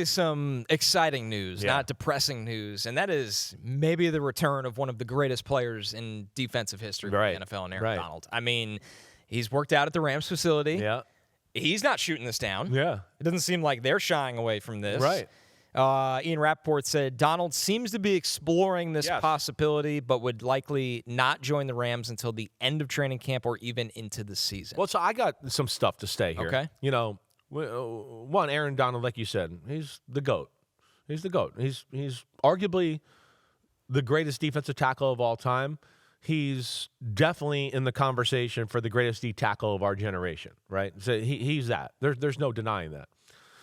Some exciting news, Yeah. not depressing news, and that is maybe the return of one of the greatest players in defensive history Right. for the NFL, and Aaron Right. Donald. I mean, he's worked out at the Rams facility. Yeah. He's not shooting this down. Yeah. It doesn't seem like they're shying away from this. Right. Ian Rappaport said Donald seems to be exploring this Yes. possibility, but would likely not join the Rams until the end of training camp or even into the season. Well, so I got some stuff to say here. Okay. You know, one, Aaron Donald, like you said, he's the GOAT. He's the GOAT. He's arguably the greatest defensive tackle of all time. He's definitely in the conversation for the greatest D tackle of our generation, right? So he's that. There's no denying that.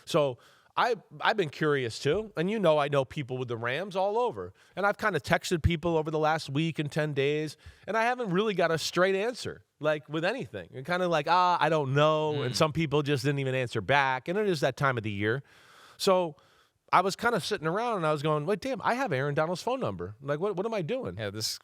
So I've been curious too, and I know people with the Rams all over, and I've kind of texted people over the last week and 10 days, and I haven't really got a straight answer, like with anything. And kind of like, I don't know, and some people just didn't even answer back, and it is that time of the year. So I was kind of sitting around, and I was going, wait, damn, I have Aaron Donald's phone number. Like, what am I doing? Yeah, this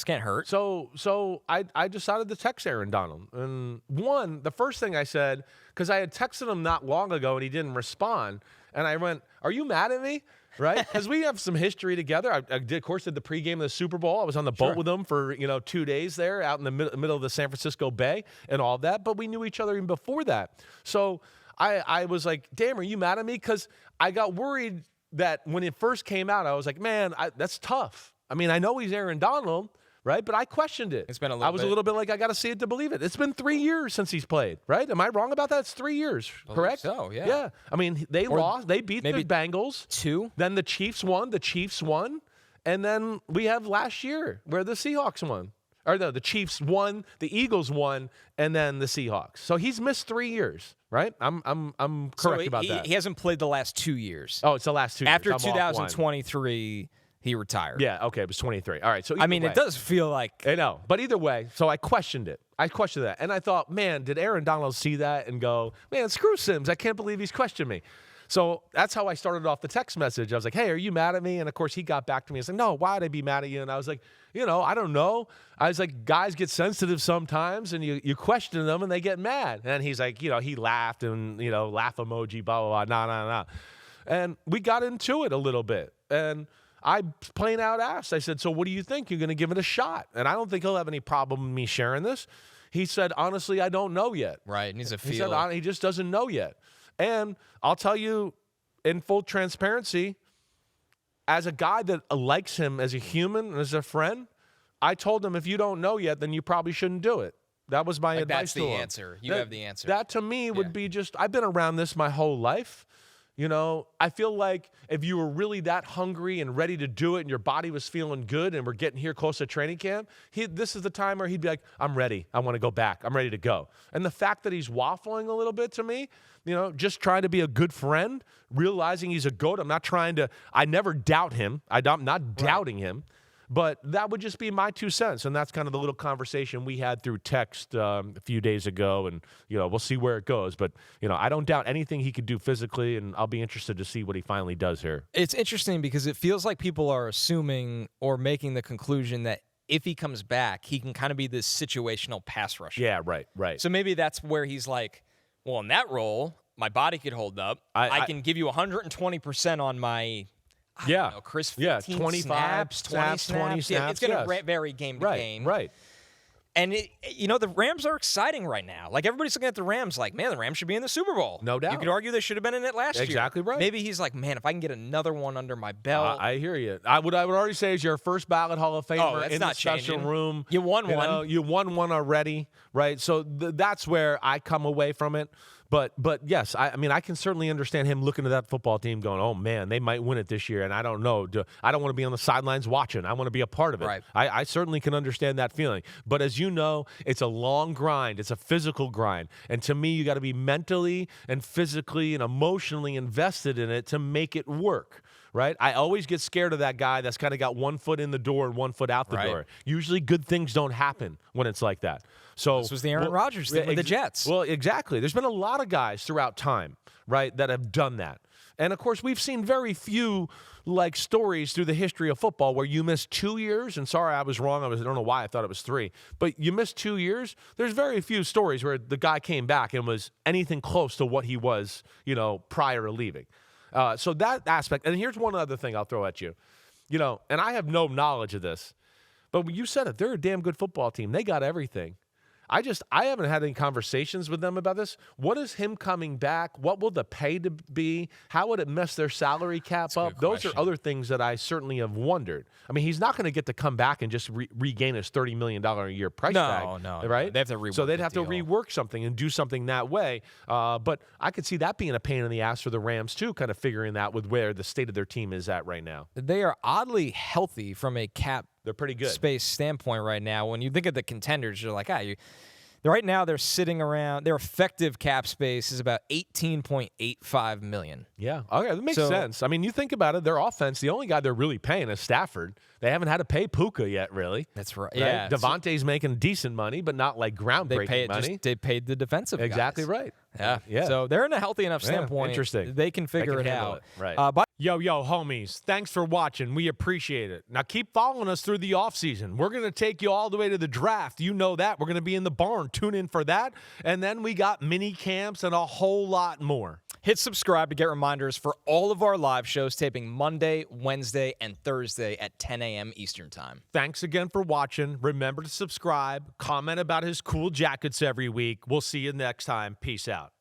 can't hurt. So I decided to text Aaron Donald. And the first thing I said, because I had texted him not long ago and he didn't respond, and I went, are you mad at me? Right? Because we have some history together. I did the pregame of the Super Bowl. I was on the boat with him for 2 days there out in the middle of the San Francisco Bay and all that. But we knew each other even before that. So I was like, damn, are you mad at me? Because I got worried that when it first came out, I was like, man, that's tough. I mean, I know he's Aaron Donald, right? But I questioned it. It's been a little bit like, I got to see it to believe it. It's been 3 years since he's played, right? Am I wrong about that? It's 3 years, correct? So, yeah. Yeah. I mean, they lost. They beat the Bengals. 2. Then the Chiefs won. And then we have last year where the Seahawks won. Or no, the Chiefs won, the Eagles won, and then the Seahawks. So he's missed 3 years, right? I'm correct about that. He hasn't played the last 2 years. Oh, it's the last 2 After years. I'm off one. 2023, he retired. Yeah, okay, it was 23. All right, so I mean, way. it does feel like I know, but either way, so I questioned it. I questioned that, and I thought, man, did Aaron Donald see that and go, man, screw Simms, I can't believe he's questioned me. So that's how I started off the text message. I was like, hey, are you mad at me? And, of course, he got back to me and said, no, why would I be mad at you? And I was like, I don't know. I was like, guys get sensitive sometimes, and you question them, and they get mad. And he's like, he laughed and, laugh emoji, blah, blah, blah, nah. And we got into it a little bit. And I plain out asked. I said, so what do you think? You're going to give it a shot? And I don't think he'll have any problem with me sharing this. He said, honestly, I don't know yet. Right, it needs a feel. He said, he just doesn't know yet. And I'll tell you in full transparency, as a guy that likes him as a human and as a friend, I told him, if you don't know yet, then you probably shouldn't do it. That was my advice to him. That's the answer. You have the answer. That to me would be just, I've been around this my whole life. I feel like if you were really that hungry and ready to do it and your body was feeling good and we're getting here close to training camp, this is the time where he'd be like, I'm ready. I want to go back. I'm ready to go. And the fact that he's waffling a little bit to me, just trying to be a good friend, realizing he's a GOAT. I never doubt him. I'm not doubting him. But that would just be my 2 cents, and that's kind of the little conversation we had through text a few days ago, and we'll see where it goes. But I don't doubt anything he could do physically, and I'll be interested to see what he finally does here. It's interesting because it feels like people are assuming or making the conclusion that if he comes back, he can kind of be this situational pass rusher. Yeah, right. So maybe that's where he's like, well, in that role, my body could hold up. I can give you 120% on my. I don't know, Chris, 15 25 snaps, 20 snaps. Yeah, it's going to vary game to game. Right. And, the Rams are exciting right now. Like, everybody's looking at the Rams like, man, the Rams should be in the Super Bowl. No doubt. You could argue they should have been in it last year. Exactly right. Maybe he's like, man, if I can get another one under my belt. I hear you. I would already say is your first ballot Hall of Famer in the special room. You won one. You won one already, right? So that's where I come away from it. But yes, I mean, I can certainly understand him looking at that football team going, oh, man, they might win it this year, and I don't know. I don't want to be on the sidelines watching. I want to be a part of it. Right. I certainly can understand that feeling. But as you know, it's a long grind. It's a physical grind. And to me, you got to be mentally and physically and emotionally invested in it to make it work. Right? I always get scared of that guy that's kind of got 1 foot in the door and 1 foot out the door. Usually good things don't happen when it's like that. So this was the Aaron Rodgers thing with the Jets. Well, exactly. There's been a lot of guys throughout time, right, that have done that. And, of course, we've seen very few, stories through the history of football where you missed 2 years. And sorry, I was wrong. I don't know why I thought it was 3. But you missed 2 years. There's very few stories where the guy came back and was anything close to what he was, prior to leaving. So that aspect. And here's one other thing I'll throw at you. And I have no knowledge of this, but when you said it, they're a damn good football team. They got everything. I haven't had any conversations with them about this. What is him coming back? What will the pay to be? How would it mess their salary cap up? Those are other things that I certainly have wondered. I mean, he's not going to get to come back and just regain his $30 million a year price tag. No. Right? They have to rework So they'd have to rework something and do something that way. But I could see that being a pain in the ass for the Rams, too, kind of figuring that with where the state of their team is at right now. They are oddly healthy from a cap They're pretty good space standpoint right now. When you think of the contenders, you're like, right now they're sitting around. Their effective cap space is about $18.85 million. Yeah, okay, that makes sense. I mean, you think about it. Their offense, the only guy they're really paying is Stafford. They haven't had to pay Puka yet, really. That's right. Yeah, Devontae's making decent money, but not like groundbreaking money. They paid the defensive exactly guys. right. Yeah. So they're in a healthy enough standpoint. Interesting. They can figure it out. Right. Yo, homies, thanks for watching. We appreciate it. Now keep following us through the offseason. We're going to take you all the way to the draft. You know that. We're going to be in the barn. Tune in for that. And then we got mini camps and a whole lot more. Hit subscribe to get reminders for all of our live shows taping Monday, Wednesday, and Thursday at 10 a.m. Eastern Time. Thanks again for watching. Remember to subscribe, comment about his cool jackets every week. We'll see you next time. Peace out.